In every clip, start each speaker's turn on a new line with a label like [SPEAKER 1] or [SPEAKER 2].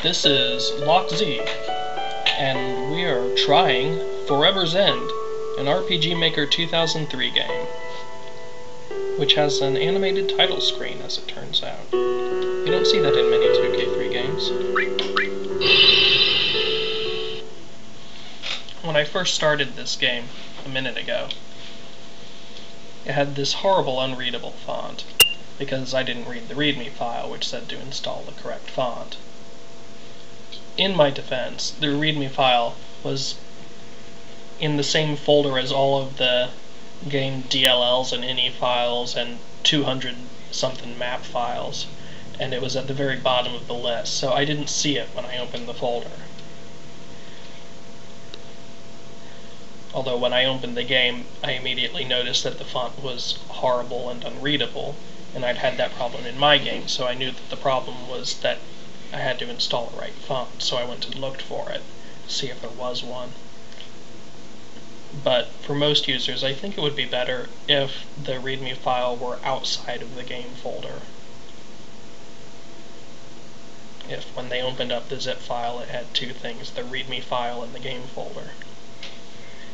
[SPEAKER 1] This is Lock Z, and we are trying Forever's End, an RPG Maker 2003 game, which has an animated title screen, as it turns out. You don't see that in many 2K3 games. When I first started this game, a minute ago, it had this horrible unreadable font, because I didn't read the README file, which said to install the correct font. In my defense, the README file was in the same folder as all of the game DLLs and INI files and 200-something map files, and it was at the very bottom of the list, so I didn't see it when I opened the folder. Although when I opened the game, I immediately noticed that the font was horrible and unreadable, and I'd had that problem in my game, so I knew that the problem was that I had to install the right font, so I went and looked for it to see if there was one. But for most users, I think it would be better if the README file were outside of the game folder. If when they opened up the zip file it had two things, the README file and the game folder,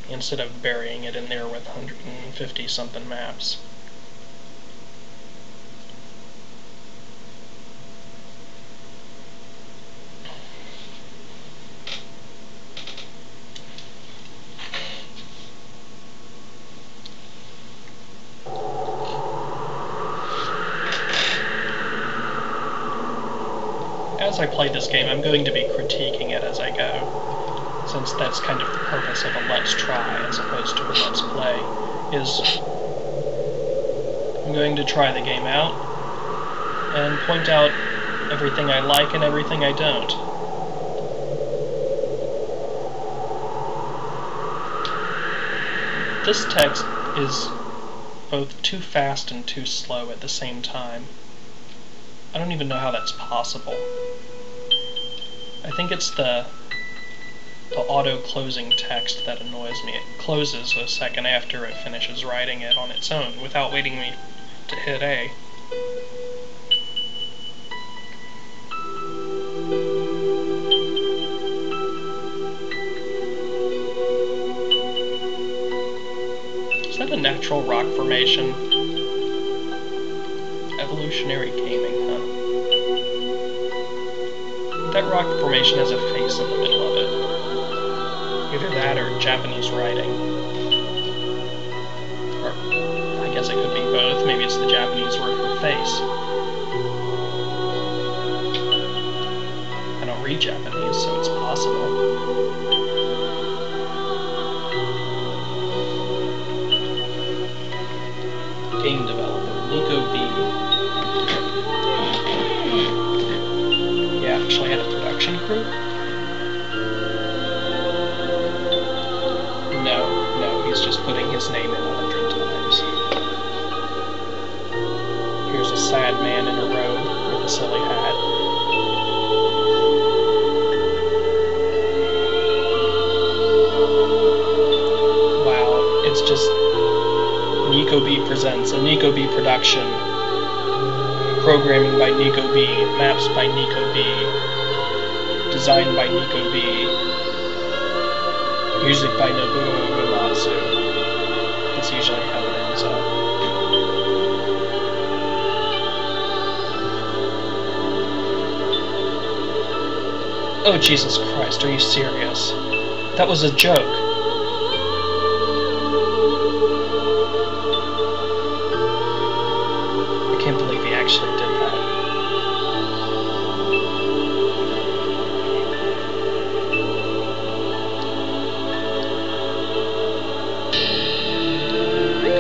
[SPEAKER 1] instead of burying it in there with 150-something maps. As I play this game, I'm going to be critiquing it as I go, since that's kind of the purpose of a Let's Try as opposed to a Let's Play, is I'm going to try the game out and point out everything I like and everything I don't. This text is both too fast and too slow at the same time. I don't even know how that's possible. I think it's the auto-closing text that annoys me. It closes a second after it finishes writing it on its own, without waiting me to hit A. Is that a natural rock formation? Evolutionary gaming, huh? That rock formation has a face in the middle of it. Either that or Japanese writing. Or, I guess it could be both. Maybe it's the Japanese word for face. I don't read Japanese, so it's possible. Game developer, Nico B. Yeah, actually had a production crew? No, he's just putting his name in 100 times. Here's a sad man in a robe with a silly hat. Wow, it's just Nico B presents a Nico B production. Programming by Nico B, maps by Nico B, designed by Nico B, music by Nobuo Uematsu. That's usually how it ends up. Oh, Jesus Christ, are you serious? That was a joke. I can't believe he actually did that.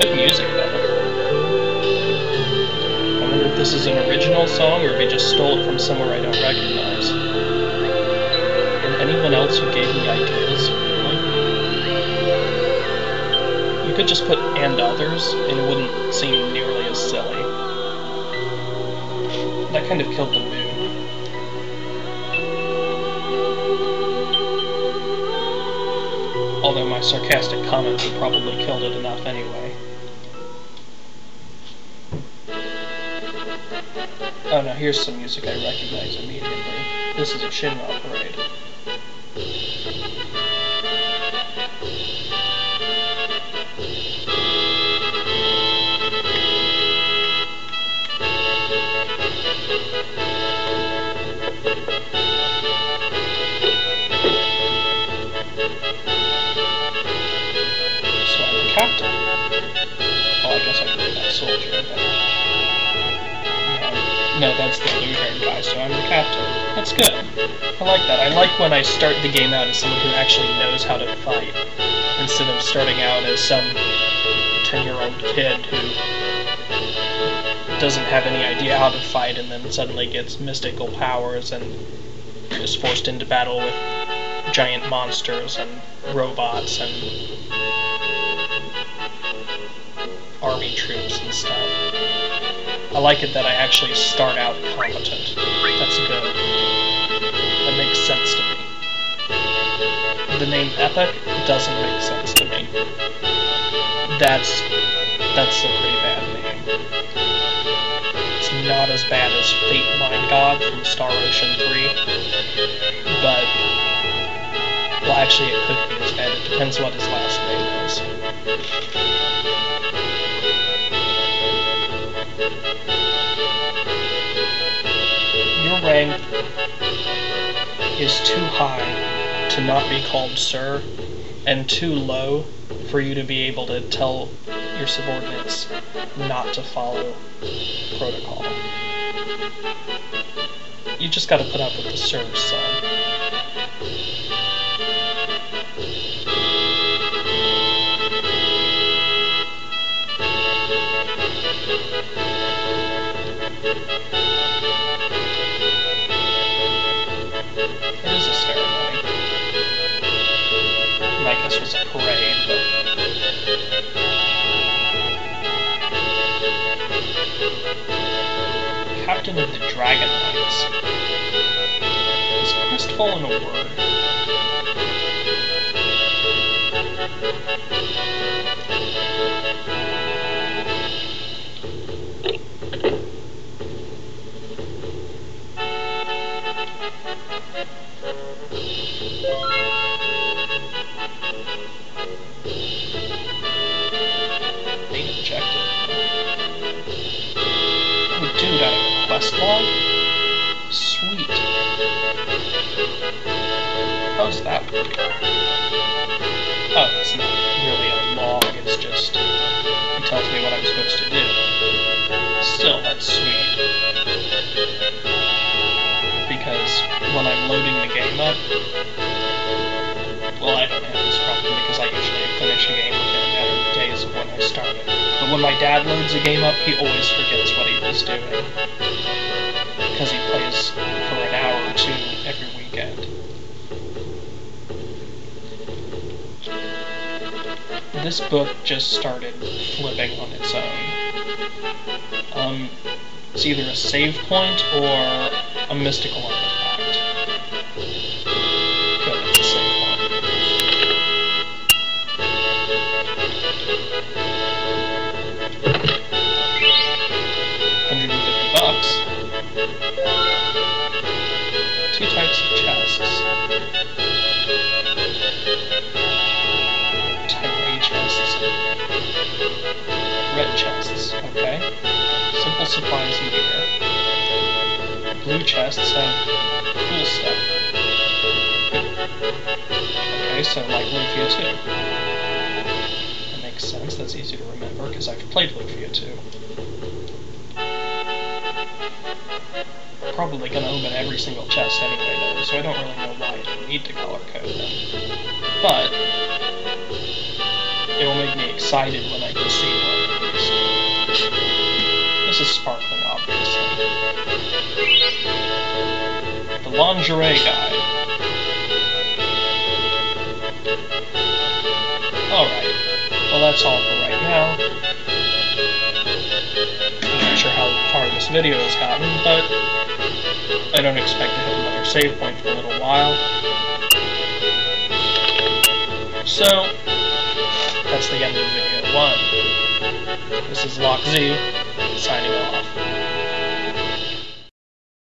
[SPEAKER 1] Good music, though. I wonder if this is an original song or if he just stole it from somewhere I don't recognize. And anyone else who gave me ideas, really? You could just put "and others" and it wouldn't seem nearly as silly. That kind of killed the mood. Although my sarcastic comments had probably killed it enough anyway. Oh no, here's some music I recognize immediately. This is a Shinra parade. So I'm the captain. Well, I guess I could be that soldier, but... No, that's the blue-haired guy, so I'm the captain. That's good. I like that. I like when I start the game out as someone who actually knows how to fight, instead of starting out as some 10-year-old kid who doesn't have any idea how to fight and then suddenly gets mystical powers and is forced into battle with giant monsters and robots and army troops and stuff. I like it that I actually start out competent. That's good. That makes sense to me. The name Epic doesn't make sense to me. That's a pretty bad name. It's not as bad as Fate Mind God from Star Ocean 3, but... well, actually it could be as bad. It depends what his last name is. Your rank is too high to not be called Sir, and too low for you to be able to tell your subordinates not to follow protocol. You just gotta put up with the Sirs, son. It is a ceremony. I guess it was a parade, but... Captain of the Dragon Knights. Is crestfallen a word? Main objective. Oh dude, I have a quest log? Sweet. How's that work? Oh, it's not really a log, it's just... it tells me what I'm supposed to do. Still, that's sweet. Because when I'm loading the game up... well, I don't have this problem because I usually finish a game within a matter of days of when I start it. But when my dad loads a game up, he always forgets what he was doing. Because he plays for an hour or two every weekend. This book just started flipping on its own. It's either a save point or a mystical artifact. Good, it's a save point. $150. 2 types of chests. Type A chests. Red chests, okay. Simple supplies and gear. Blue chests have cool stuff. Okay, so like Lufia 2. That makes sense, that's easy to remember, because I've played Lufia 2. Probably gonna open every single chest anyway though, so I don't really know why I didn't need to color code them. But it will make me excited when I can see one at least. This is sparkling, obviously. The lingerie guide. Alright, well that's all for right now. I'm not sure how far this video has gotten, but I don't expect to hit another save point for a little while. So, that's the end of video 1. This is LockZ, signing off.